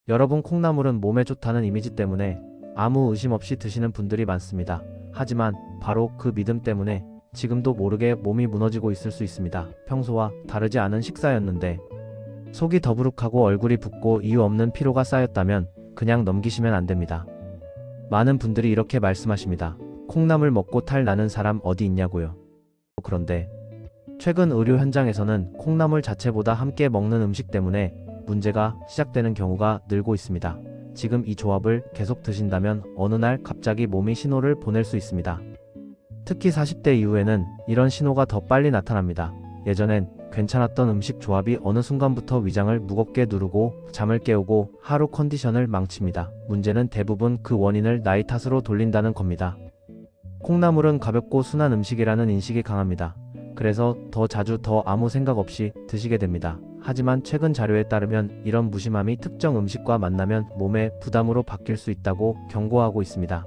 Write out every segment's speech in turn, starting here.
여러분, 콩나물은 몸에 좋다는 이미지 때문에 아무 의심 없이 드시는 분들이 많습니다. 하지만 바로 그 믿음 때문에 지금도 모르게 몸이 무너지고 있을 수 있습니다. 평소와 다르지 않은 식사였는데 속이 더부룩하고 얼굴이 붓고 이유 없는 피로가 쌓였다면 그냥 넘기시면 안 됩니다. 많은 분들이 이렇게 말씀하십니다. 콩나물 먹고 탈 나는 사람 어디 있냐고요. 그런데 최근 의료 현장에서는 콩나물 자체보다 함께 먹는 음식 때문에 문제가 시작되는 경우가 늘고 있습니다. 지금 이 조합을 계속 드신다면 어느 날 갑자기 몸이 신호를 보낼 수 있습니다. 특히 40대 이후에는 이런 신호가 더 빨리 나타납니다. 예전엔 괜찮았던 음식 조합이 어느 순간부터 위장을 무겁게 누르고 잠을 깨우고 하루 컨디션을 망칩니다. 문제는 대부분 그 원인을 나이 탓으로 돌린다는 겁니다. 콩나물은 가볍고 순한 음식이라는 인식이 강합니다. 그래서 더 자주 더 아무 생각 없이 드시게 됩니다. 하지만 최근 자료에 따르면 이런 무심함이 특정 음식과 만나면 몸에 부담으로 바뀔 수 있다고 경고하고 있습니다.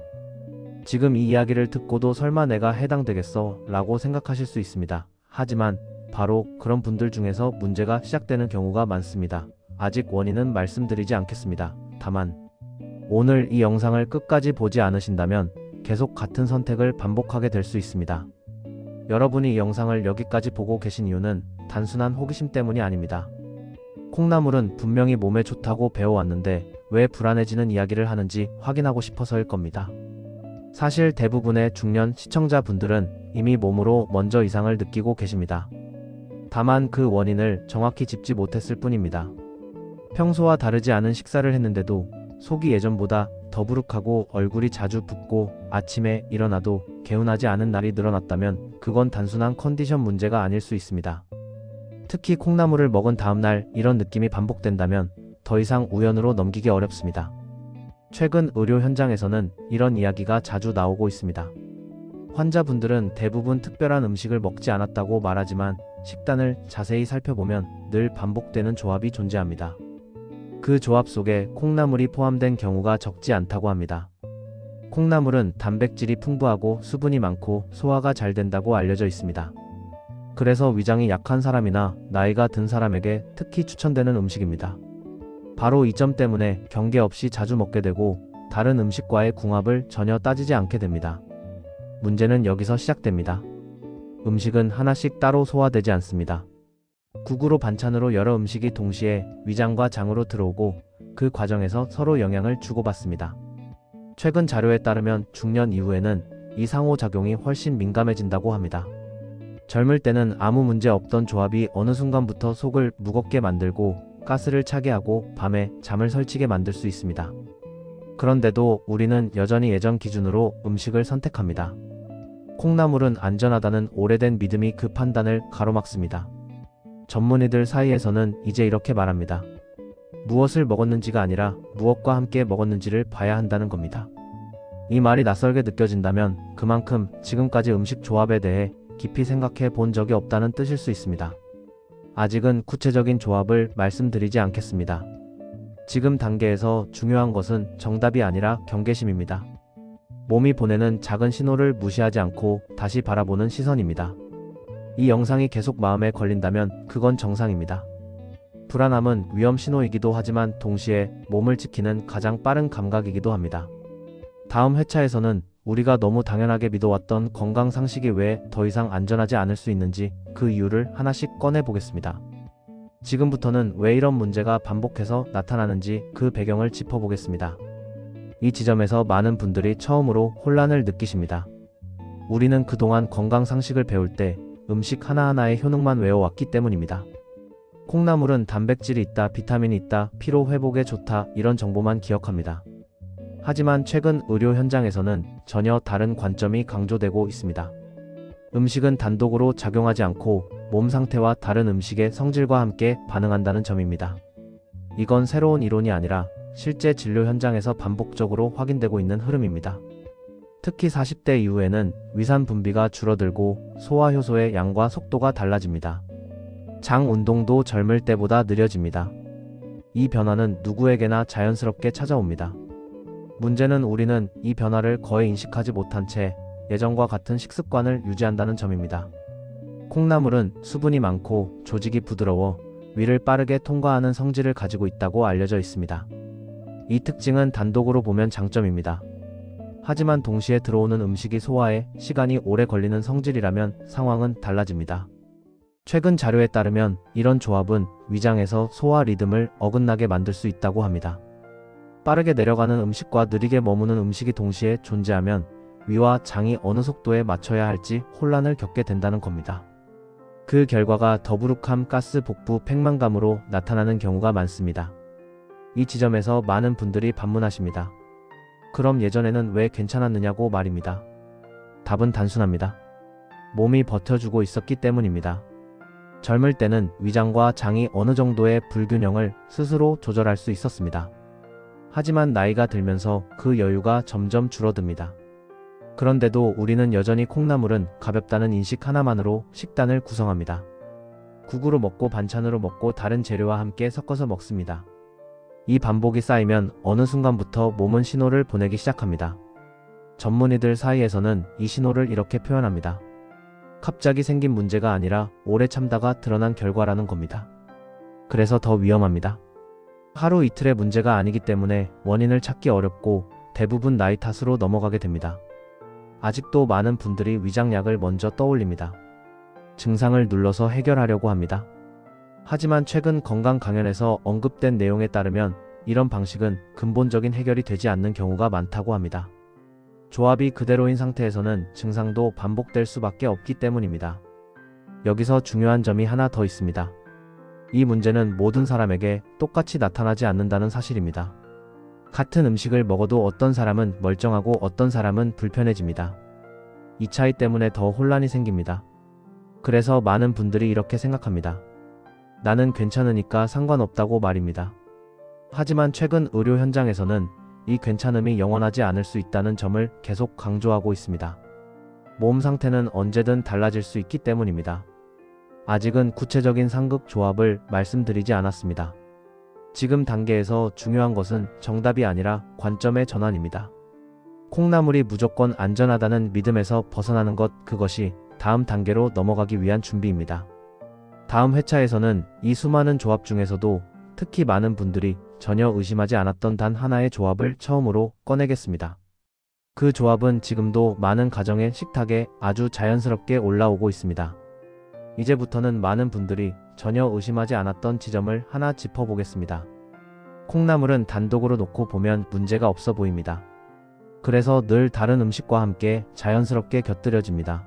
지금 이 이야기를 듣고도 설마 내가 해당되겠어? 라고 생각하실 수 있습니다. 하지만 바로 그런 분들 중에서 문제가 시작되는 경우가 많습니다. 아직 원인은 말씀드리지 않겠습니다. 다만 오늘 이 영상을 끝까지 보지 않으신다면 계속 같은 선택을 반복하게 될 수 있습니다. 여러분이 이 영상을 여기까지 보고 계신 이유는 단순한 호기심 때문이 아닙니다. 콩나물은 분명히 몸에 좋다고 배워왔는데 왜 불안해지는 이야기를 하는지 확인하고 싶어서일 겁니다. 사실 대부분의 중년 시청자분들은 이미 몸으로 먼저 이상을 느끼고 계십니다. 다만 그 원인을 정확히 짚지 못했을 뿐입니다. 평소와 다르지 않은 식사를 했는데도 속이 예전보다 더부룩하고 얼굴이 자주 붓고 아침에 일어나도 개운하지 않은 날이 늘어났다면 그건 단순한 컨디션 문제가 아닐 수 있습니다. 특히 콩나물을 먹은 다음날 이런 느낌이 반복된다면 더 이상 우연으로 넘기기 어렵습니다. 최근 의료 현장에서는 이런 이야기가 자주 나오고 있습니다. 환자분들은 대부분 특별한 음식을 먹지 않았다고 말하지만 식단을 자세히 살펴보면 늘 반복되는 조합이 존재합니다. 그 조합 속에 콩나물이 포함된 경우가 적지 않다고 합니다. 콩나물은 단백질이 풍부하고 수분이 많고 소화가 잘 된다고 알려져 있습니다. 그래서 위장이 약한 사람이나 나이가 든 사람에게 특히 추천되는 음식입니다. 바로 이 점 때문에 경계 없이 자주 먹게 되고 다른 음식과의 궁합을 전혀 따지지 않게 됩니다. 문제는 여기서 시작됩니다. 음식은 하나씩 따로 소화되지 않습니다. 국으로 반찬으로 여러 음식이 동시에 위장과 장으로 들어오고 그 과정에서 서로 영향을 주고받습니다. 최근 자료에 따르면 중년 이후에는 이 상호작용이 훨씬 민감해진다고 합니다. 젊을 때는 아무 문제 없던 조합이 어느 순간부터 속을 무겁게 만들고 가스를 차게 하고 밤에 잠을 설치게 만들 수 있습니다. 그런데도 우리는 여전히 예전 기준으로 음식을 선택합니다. 콩나물은 안전하다는 오래된 믿음이 그 판단을 가로막습니다. 전문의들 사이에서는 이제 이렇게 말합니다. 무엇을 먹었는지가 아니라 무엇과 함께 먹었는지를 봐야 한다는 겁니다. 이 말이 낯설게 느껴진다면 그만큼 지금까지 음식 조합에 대해 깊이 생각해 본 적이 없다는 뜻일 수 있습니다. 아직은 구체적인 조합을 말씀드리지 않겠습니다. 지금 단계에서 중요한 것은 정답이 아니라 경계심입니다. 몸이 보내는 작은 신호를 무시하지 않고 다시 바라보는 시선입니다. 이 영상이 계속 마음에 걸린다면 그건 정상입니다. 불안함은 위험 신호이기도 하지만 동시에 몸을 지키는 가장 빠른 감각이기도 합니다. 다음 회차에서는 우리가 너무 당연하게 믿어왔던 건강 상식이 왜 더 이상 안전하지 않을 수 있는지 그 이유를 하나씩 꺼내보겠습니다. 지금부터는 왜 이런 문제가 반복해서 나타나는지 그 배경을 짚어보겠습니다. 이 지점에서 많은 분들이 처음으로 혼란을 느끼십니다. 우리는 그동안 건강 상식을 배울 때 음식 하나하나의 효능만 외워왔기 때문입니다. 콩나물은 단백질이 있다, 비타민이 있다, 피로 회복에 좋다 이런 정보만 기억합니다. 하지만 최근 의료 현장에서는 전혀 다른 관점이 강조되고 있습니다. 음식은 단독으로 작용하지 않고 몸 상태와 다른 음식의 성질과 함께 반응한다는 점입니다. 이건 새로운 이론이 아니라 실제 진료 현장에서 반복적으로 확인되고 있는 흐름입니다. 특히 40대 이후에는 위산 분비가 줄어들고 소화 효소의 양과 속도가 달라집니다. 장 운동도 젊을 때보다 느려집니다. 이 변화는 누구에게나 자연스럽게 찾아옵니다. 문제는 우리는 이 변화를 거의 인식하지 못한 채 예전과 같은 식습관을 유지한다는 점입니다. 콩나물은 수분이 많고 조직이 부드러워 위를 빠르게 통과하는 성질을 가지고 있다고 알려져 있습니다. 이 특징은 단독으로 보면 장점입니다. 하지만 동시에 들어오는 음식이 소화에 시간이 오래 걸리는 성질이라면 상황은 달라집니다. 최근 자료에 따르면 이런 조합은 위장에서 소화 리듬을 어긋나게 만들 수 있다고 합니다. 빠르게 내려가는 음식과 느리게 머무는 음식이 동시에 존재하면 위와 장이 어느 속도에 맞춰야 할지 혼란을 겪게 된다는 겁니다. 그 결과가 더부룩함, 가스, 복부, 팽만감으로 나타나는 경우가 많습니다. 이 지점에서 많은 분들이 반문하십니다. 그럼 예전에는 왜 괜찮았느냐고 말입니다. 답은 단순합니다. 몸이 버텨주고 있었기 때문입니다. 젊을 때는 위장과 장이 어느 정도의 불균형을 스스로 조절할 수 있었습니다. 하지만 나이가 들면서 그 여유가 점점 줄어듭니다. 그런데도 우리는 여전히 콩나물은 가볍다는 인식 하나만으로 식단을 구성합니다. 국으로 먹고 반찬으로 먹고 다른 재료와 함께 섞어서 먹습니다. 이 반복이 쌓이면 어느 순간부터 몸은 신호를 보내기 시작합니다. 전문의들 사이에서는 이 신호를 이렇게 표현합니다. 갑자기 생긴 문제가 아니라 오래 참다가 드러난 결과라는 겁니다. 그래서 더 위험합니다. 하루 이틀의 문제가 아니기 때문에 원인을 찾기 어렵고 대부분 나이 탓으로 넘어가게 됩니다. 아직도 많은 분들이 위장약을 먼저 떠올립니다. 증상을 눌러서 해결하려고 합니다. 하지만 최근 건강 강연에서 언급된 내용에 따르면 이런 방식은 근본적인 해결이 되지 않는 경우가 많다고 합니다. 조합이 그대로인 상태에서는 증상도 반복될 수밖에 없기 때문입니다. 여기서 중요한 점이 하나 더 있습니다. 이 문제는 모든 사람에게 똑같이 나타나지 않는다는 사실입니다. 같은 음식을 먹어도 어떤 사람은 멀쩡하고 어떤 사람은 불편해집니다. 이 차이 때문에 더 혼란이 생깁니다. 그래서 많은 분들이 이렇게 생각합니다. 나는 괜찮으니까 상관없다고 말입니다. 하지만 최근 의료 현장에서는 이 괜찮음이 영원하지 않을 수 있다는 점을 계속 강조하고 있습니다. 몸 상태는 언제든 달라질 수 있기 때문입니다. 아직은 구체적인 상극 조합을 말씀드리지 않았습니다. 지금 단계에서 중요한 것은 정답이 아니라 관점의 전환입니다. 콩나물이 무조건 안전하다는 믿음에서 벗어나는 것, 그것이 다음 단계로 넘어가기 위한 준비입니다. 다음 회차에서는 이 수많은 조합 중에서도 특히 많은 분들이 전혀 의심하지 않았던 단 하나의 조합을 처음으로 꺼내겠습니다. 그 조합은 지금도 많은 가정의 식탁에 아주 자연스럽게 올라오고 있습니다. 이제부터는 많은 분들이 전혀 의심하지 않았던 지점을 하나 짚어보겠습니다. 콩나물은 단독으로 놓고 보면 문제가 없어 보입니다. 그래서 늘 다른 음식과 함께 자연스럽게 곁들여집니다.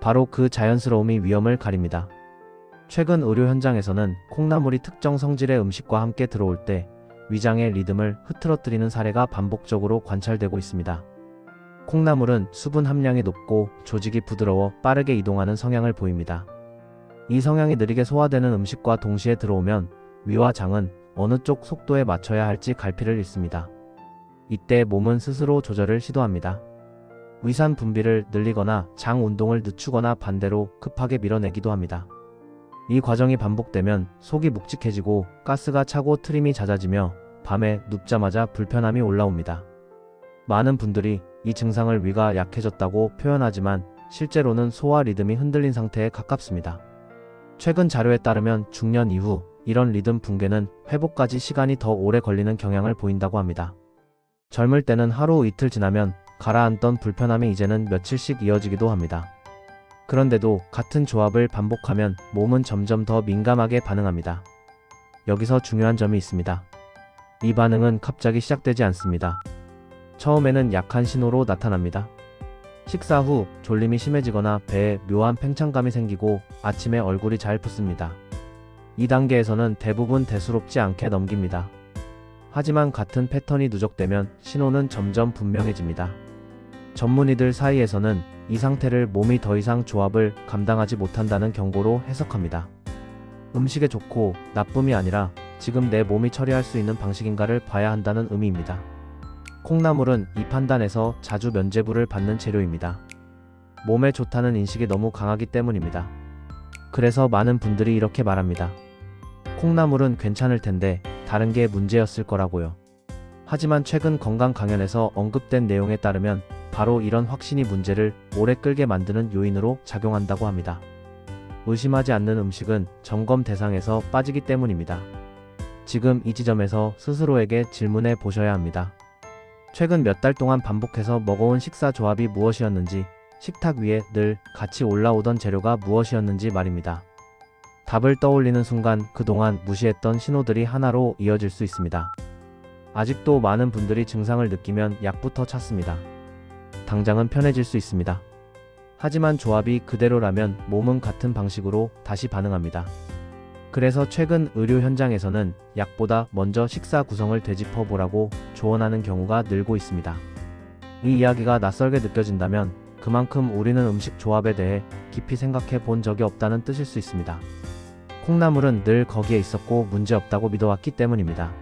바로 그 자연스러움이 위험을 가립니다. 최근 의료 현장에서는 콩나물이 특정 성질의 음식과 함께 들어올 때 위장의 리듬을 흐트러뜨리는 사례가 반복적으로 관찰되고 있습니다. 콩나물은 수분 함량이 높고 조직이 부드러워 빠르게 이동하는 성향을 보입니다. 이 성향이 느리게 소화되는 음식과 동시에 들어오면 위와 장은 어느 쪽 속도에 맞춰야 할지 갈피를 잃습니다. 이때 몸은 스스로 조절을 시도합니다. 위산 분비를 늘리거나 장 운동을 늦추거나 반대로 급하게 밀어내기도 합니다. 이 과정이 반복되면 속이 묵직해지고 가스가 차고 트림이 잦아지며 밤에 눕자마자 불편함이 올라옵니다. 많은 분들이 이 증상을 위가 약해졌다고 표현하지만 실제로는 소화 리듬이 흔들린 상태에 가깝습니다. 최근 자료에 따르면 중년 이후 이런 리듬 붕괴는 회복까지 시간이 더 오래 걸리는 경향을 보인다고 합니다. 젊을 때는 하루 이틀 지나면 가라앉던 불편함이 이제는 며칠씩 이어지기도 합니다. 그런데도 같은 조합을 반복하면 몸은 점점 더 민감하게 반응합니다. 여기서 중요한 점이 있습니다. 이 반응은 갑자기 시작되지 않습니다. 처음에는 약한 신호로 나타납니다. 식사 후 졸림이 심해지거나 배에 묘한 팽창감이 생기고 아침에 얼굴이 잘 붓습니다. 이 단계에서는 대부분 대수롭지 않게 넘깁니다. 하지만 같은 패턴이 누적되면 신호는 점점 분명해집니다. 전문의들 사이에서는 이 상태를 몸이 더 이상 조합을 감당하지 못한다는 경고로 해석합니다. 음식에 좋고 나쁨이 아니라 지금 내 몸이 처리할 수 있는 방식인가를 봐야 한다는 의미입니다. 콩나물은 이 판단에서 자주 면죄부를 받는 재료입니다. 몸에 좋다는 인식이 너무 강하기 때문입니다. 그래서 많은 분들이 이렇게 말합니다. 콩나물은 괜찮을 텐데 다른 게 문제였을 거라고요. 하지만 최근 건강 강연에서 언급된 내용에 따르면 바로 이런 확신이 문제를 오래 끌게 만드는 요인으로 작용한다고 합니다. 의심하지 않는 음식은 점검 대상에서 빠지기 때문입니다. 지금 이 지점에서 스스로에게 질문해 보셔야 합니다. 최근 몇 달 동안 반복해서 먹어온 식사 조합이 무엇이었는지, 식탁 위에 늘 같이 올라오던 재료가 무엇이었는지 말입니다. 답을 떠올리는 순간 그동안 무시했던 신호들이 하나로 이어질 수 있습니다. 아직도 많은 분들이 증상을 느끼면 약부터 찾습니다. 당장은 편해질 수 있습니다. 하지만 조합이 그대로라면 몸은 같은 방식으로 다시 반응합니다. 그래서 최근 의료 현장에서는 약보다 먼저 식사 구성을 되짚어 보라고 조언하는 경우가 늘고 있습니다. 이 이야기가 낯설게 느껴진다면 그만큼 우리는 음식 조합에 대해 깊이 생각해 본 적이 없다는 뜻일 수 있습니다. 콩나물은 늘 거기에 있었고 문제없다고 믿어왔기 때문입니다.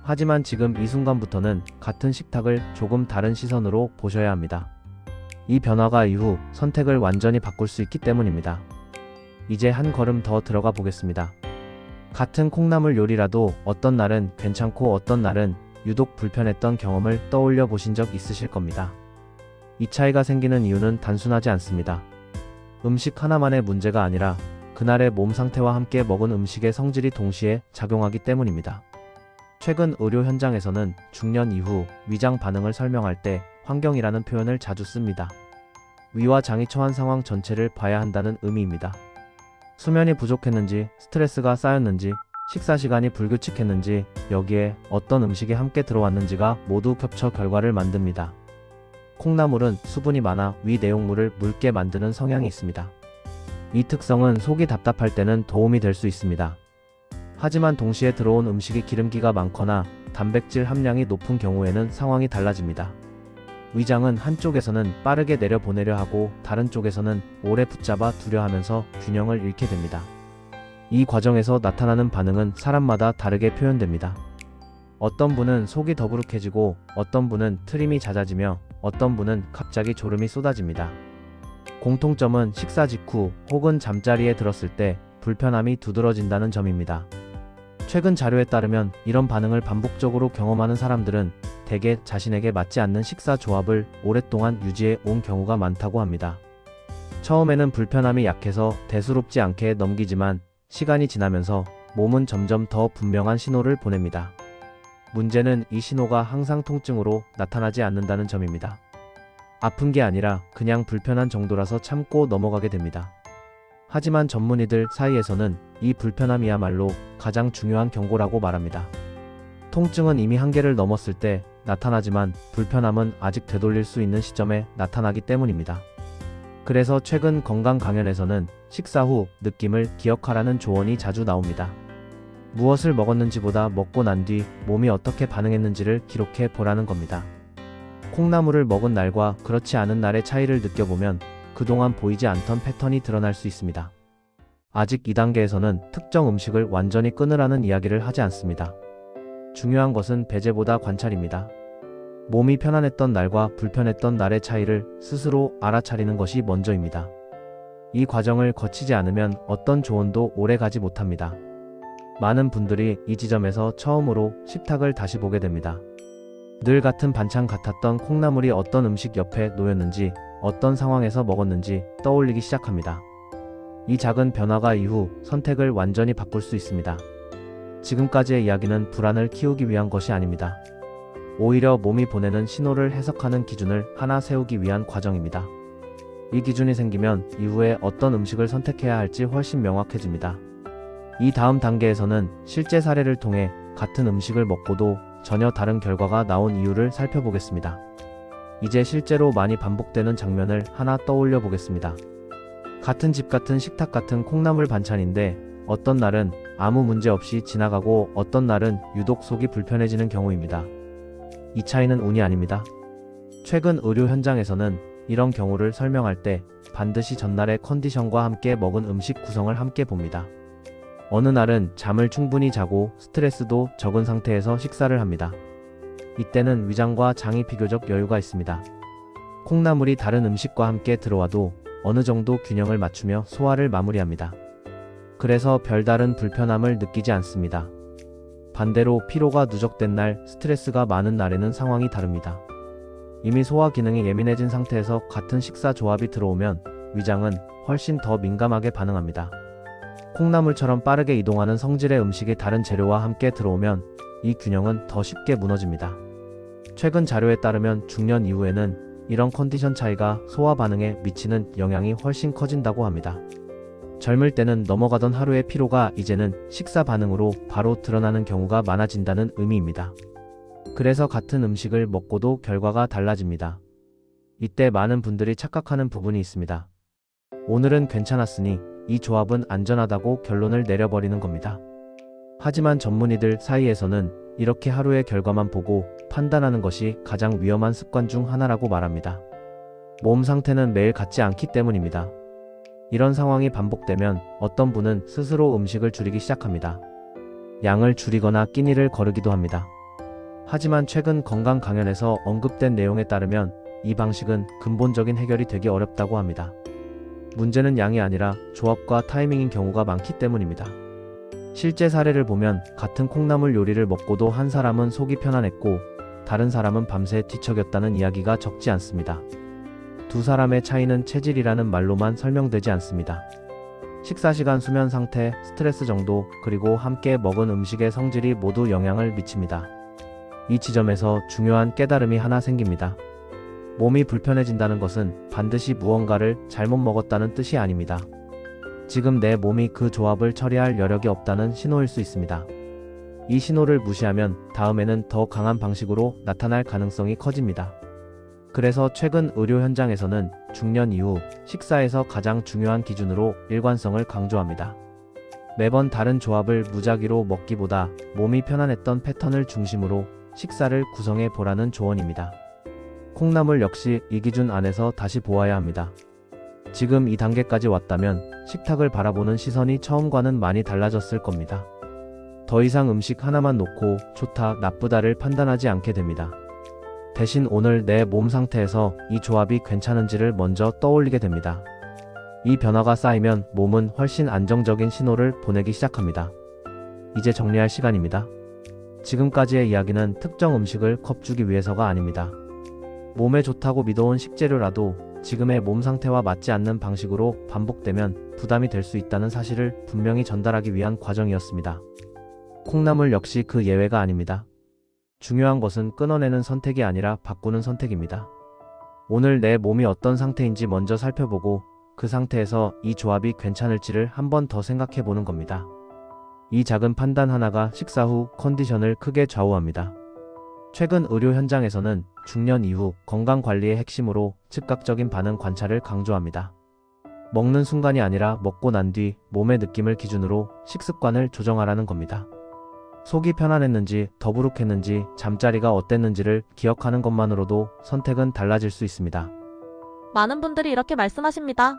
하지만 지금 이 순간부터는 같은 식탁을 조금 다른 시선으로 보셔야 합니다. 이 변화가 이후 선택을 완전히 바꿀 수 있기 때문입니다. 이제 한 걸음 더 들어가 보겠습니다. 같은 콩나물 요리라도 어떤 날은 괜찮고 어떤 날은 유독 불편했던 경험을 떠올려 보신 적 있으실 겁니다. 이 차이가 생기는 이유는 단순하지 않습니다. 음식 하나만의 문제가 아니라 그날의 몸 상태와 함께 먹은 음식의 성질이 동시에 작용하기 때문입니다. 최근 의료 현장에서는 중년 이후 위장 반응을 설명할 때 환경이라는 표현을 자주 씁니다. 위와 장이 처한 상황 전체를 봐야 한다는 의미입니다. 수면이 부족했는지, 스트레스가 쌓였는지, 식사 시간이 불규칙했는지, 여기에 어떤 음식이 함께 들어왔는지가 모두 겹쳐 결과를 만듭니다. 콩나물은 수분이 많아 위 내용물을 묽게 만드는 성향이 있습니다. 이 특성은 속이 답답할 때는 도움이 될 수 있습니다. 하지만 동시에 들어온 음식이 기름기가 많거나 단백질 함량이 높은 경우에는 상황이 달라집니다. 위장은 한쪽에서는 빠르게 내려보내려 하고 다른 쪽에서는 오래 붙잡아 두려 하면서 균형을 잃게 됩니다. 이 과정에서 나타나는 반응은 사람마다 다르게 표현됩니다. 어떤 분은 속이 더부룩해지고 어떤 분은 트림이 잦아지며 어떤 분은 갑자기 졸음이 쏟아집니다. 공통점은 식사 직후 혹은 잠자리에 들었을 때 불편함이 두드러진다는 점입니다. 최근 자료에 따르면 이런 반응을 반복적으로 경험하는 사람들은 대개 자신에게 맞지 않는 식사 조합을 오랫동안 유지해 온 경우가 많다고 합니다. 처음에는 불편함이 약해서 대수롭지 않게 넘기지만 시간이 지나면서 몸은 점점 더 분명한 신호를 보냅니다. 문제는 이 신호가 항상 통증으로 나타나지 않는다는 점입니다. 아픈 게 아니라 그냥 불편한 정도라서 참고 넘어가게 됩니다. 하지만 전문의들 사이에서는 이 불편함이야말로 가장 중요한 경고라고 말합니다. 통증은 이미 한계를 넘었을 때 나타나지만 불편함은 아직 되돌릴 수 있는 시점에 나타나기 때문입니다. 그래서 최근 건강 강연에서는 식사 후 느낌을 기억하라는 조언이 자주 나옵니다. 무엇을 먹었는지보다 먹고 난 뒤 몸이 어떻게 반응했는지를 기록해 보라는 겁니다. 콩나물을 먹은 날과 그렇지 않은 날의 차이를 느껴보면 그동안 보이지 않던 패턴이 드러날 수 있습니다. 아직 이 단계에서는 특정 음식을 완전히 끊으라는 이야기를 하지 않습니다. 중요한 것은 배제보다 관찰입니다. 몸이 편안했던 날과 불편했던 날의 차이를 스스로 알아차리는 것이 먼저입니다. 이 과정을 거치지 않으면 어떤 조언도 오래 가지 못합니다. 많은 분들이 이 지점에서 처음으로 식탁을 다시 보게 됩니다. 늘 같은 반찬 같았던 콩나물이 어떤 음식 옆에 놓였는지, 어떤 상황에서 먹었는지 떠올리기 시작합니다. 이 작은 변화가 이후 선택을 완전히 바꿀 수 있습니다. 지금까지의 이야기는 불안을 키우기 위한 것이 아닙니다. 오히려 몸이 보내는 신호를 해석하는 기준을 하나 세우기 위한 과정입니다. 이 기준이 생기면 이후에 어떤 음식을 선택해야 할지 훨씬 명확해집니다. 이 다음 단계에서는 실제 사례를 통해 같은 음식을 먹고도 전혀 다른 결과가 나온 이유를 살펴보겠습니다. 이제 실제로 많이 반복되는 장면을 하나 떠올려 보겠습니다. 같은 집 같은 식탁 같은 콩나물 반찬인데 어떤 날은 아무 문제 없이 지나가고 어떤 날은 유독 속이 불편해지는 경우입니다. 이 차이는 운이 아닙니다. 최근 의료 현장에서는 이런 경우를 설명할 때 반드시 전날의 컨디션과 함께 먹은 음식 구성을 함께 봅니다. 어느 날은 잠을 충분히 자고 스트레스도 적은 상태에서 식사를 합니다. 이때는 위장과 장이 비교적 여유가 있습니다. 콩나물이 다른 음식과 함께 들어와도 어느 정도 균형을 맞추며 소화를 마무리합니다. 그래서 별다른 불편함을 느끼지 않습니다. 반대로 피로가 누적된 날, 스트레스가 많은 날에는 상황이 다릅니다. 이미 소화 기능이 예민해진 상태에서 같은 식사 조합이 들어오면 위장은 훨씬 더 민감하게 반응합니다. 콩나물처럼 빠르게 이동하는 성질의 음식이 다른 재료와 함께 들어오면 이 균형은 더 쉽게 무너집니다. 최근 자료에 따르면 중년 이후에는 이런 컨디션 차이가 소화 반응에 미치는 영향이 훨씬 커진다고 합니다. 젊을 때는 넘어가던 하루의 피로가 이제는 식사 반응으로 바로 드러나는 경우가 많아진다는 의미입니다. 그래서 같은 음식을 먹고도 결과가 달라집니다. 이때 많은 분들이 착각하는 부분이 있습니다. 오늘은 괜찮았으니 이 조합은 안전하다고 결론을 내려버리는 겁니다. 하지만 전문의들 사이에서는 이렇게 하루의 결과만 보고 판단하는 것이 가장 위험한 습관 중 하나라고 말합니다. 몸 상태는 매일 같지 않기 때문입니다. 이런 상황이 반복되면 어떤 분은 스스로 음식을 줄이기 시작합니다. 양을 줄이거나 끼니를 거르기도 합니다. 하지만 최근 건강 강연에서 언급된 내용에 따르면 이 방식은 근본적인 해결이 되기 어렵다고 합니다. 문제는 양이 아니라 조합과 타이밍인 경우가 많기 때문입니다. 실제 사례를 보면 같은 콩나물 요리를 먹고도 한 사람은 속이 편안했고 다른 사람은 밤새 뒤척였다는 이야기가 적지 않습니다. 두 사람의 차이는 체질이라는 말로만 설명되지 않습니다. 식사 시간, 수면 상태, 스트레스 정도, 그리고 함께 먹은 음식의 성질이 모두 영향을 미칩니다. 이 지점에서 중요한 깨달음이 하나 생깁니다. 몸이 불편해진다는 것은 반드시 무언가를 잘못 먹었다는 뜻이 아닙니다. 지금 내 몸이 그 조합을 처리할 여력이 없다는 신호일 수 있습니다. 이 신호를 무시하면 다음에는 더 강한 방식으로 나타날 가능성이 커집니다. 그래서 최근 의료 현장에서는 중년 이후 식사에서 가장 중요한 기준으로 일관성을 강조합니다. 매번 다른 조합을 무작위로 먹기보다 몸이 편안했던 패턴을 중심으로 식사를 구성해 보라는 조언입니다. 콩나물 역시 이 기준 안에서 다시 보아야 합니다. 지금 이 단계까지 왔다면 식탁을 바라보는 시선이 처음과는 많이 달라졌을 겁니다. 더 이상 음식 하나만 놓고 좋다, 나쁘다를 판단하지 않게 됩니다. 대신 오늘 내 몸 상태에서 이 조합이 괜찮은지를 먼저 떠올리게 됩니다. 이 변화가 쌓이면 몸은 훨씬 안정적인 신호를 보내기 시작합니다. 이제 정리할 시간입니다. 지금까지의 이야기는 특정 음식을 겁주기 위해서가 아닙니다. 몸에 좋다고 믿어온 식재료라도 지금의 몸 상태와 맞지 않는 방식으로 반복되면 부담이 될 수 있다는 사실을 분명히 전달하기 위한 과정이었습니다. 콩나물 역시 그 예외가 아닙니다. 중요한 것은 끊어내는 선택이 아니라 바꾸는 선택입니다. 오늘 내 몸이 어떤 상태인지 먼저 살펴보고 그 상태에서 이 조합이 괜찮을지를 한 번 더 생각해 보는 겁니다. 이 작은 판단 하나가 식사 후 컨디션을 크게 좌우합니다. 최근 의료 현장에서는 중년 이후 건강관리의 핵심으로 즉각적인 반응 관찰을 강조합니다. 먹는 순간이 아니라 먹고 난 뒤 몸의 느낌을 기준으로 식습관을 조정하라는 겁니다. 속이 편안했는지, 더부룩했는지, 잠자리가 어땠는지를 기억하는 것만으로도 선택은 달라질 수 있습니다. 많은 분들이 이렇게 말씀하십니다.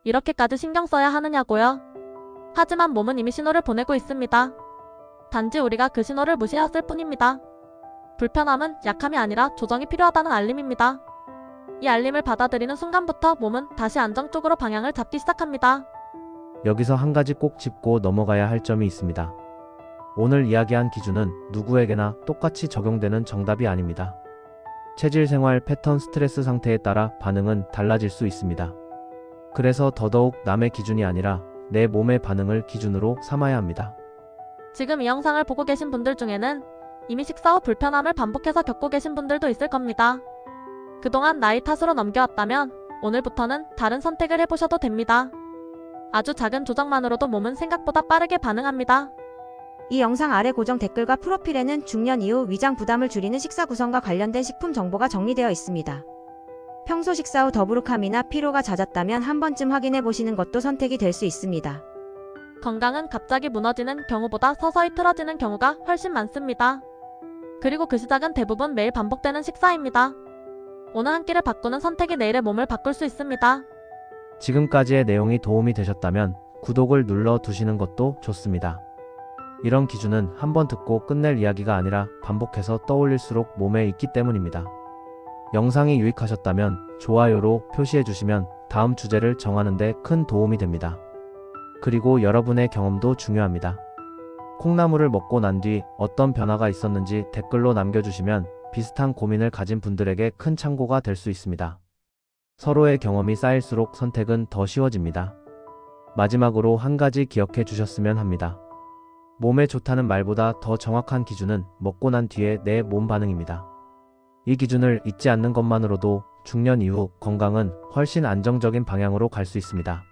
이렇게까지 신경 써야 하느냐고요? 하지만 몸은 이미 신호를 보내고 있습니다. 단지 우리가 그 신호를 무시했을 뿐입니다. 불편함은 약함이 아니라 조정이 필요하다는 알림입니다. 이 알림을 받아들이는 순간부터 몸은 다시 안정 쪽으로 방향을 잡기 시작합니다. 여기서 한 가지 꼭 짚고 넘어가야 할 점이 있습니다. 오늘 이야기한 기준은 누구에게나 똑같이 적용되는 정답이 아닙니다. 체질, 생활 패턴, 스트레스 상태에 따라 반응은 달라질 수 있습니다. 그래서 더더욱 남의 기준이 아니라 내 몸의 반응을 기준으로 삼아야 합니다. 지금 이 영상을 보고 계신 분들 중에는 이미 식사 후 불편함을 반복해서 겪고 계신 분들도 있을 겁니다. 그동안 나이 탓으로 넘겨왔다면 오늘부터는 다른 선택을 해보셔도 됩니다. 아주 작은 조정만으로도 몸은 생각보다 빠르게 반응합니다. 이 영상 아래 고정 댓글과 프로필에는 중년 이후 위장 부담을 줄이는 식사 구성과 관련된 식품 정보가 정리되어 있습니다. 평소 식사 후 더부룩함이나 피로가 잦았다면 한 번쯤 확인해 보시는 것도 선택이 될 수 있습니다. 건강은 갑자기 무너지는 경우보다 서서히 틀어지는 경우가 훨씬 많습니다. 그리고 그 시작은 대부분 매일 반복되는 식사입니다. 오늘 한 끼를 바꾸는 선택이 내일의 몸을 바꿀 수 있습니다. 지금까지의 내용이 도움이 되셨다면 구독을 눌러 두시는 것도 좋습니다. 이런 기준은 한번 듣고 끝낼 이야기가 아니라 반복해서 떠올릴수록 몸에 있기 때문입니다. 영상이 유익하셨다면 좋아요로 표시해 주시면 다음 주제를 정하는 데 큰 도움이 됩니다. 그리고 여러분의 경험도 중요합니다. 콩나물을 먹고 난 뒤 어떤 변화가 있었는지 댓글로 남겨주시면 비슷한 고민을 가진 분들에게 큰 참고가 될 수 있습니다. 서로의 경험이 쌓일수록 선택은 더 쉬워집니다. 마지막으로 한 가지 기억해 주셨으면 합니다. 몸에 좋다는 말보다 더 정확한 기준은 먹고 난 뒤에 내 몸 반응입니다. 이 기준을 잊지 않는 것만으로도 중년 이후 건강은 훨씬 안정적인 방향으로 갈 수 있습니다.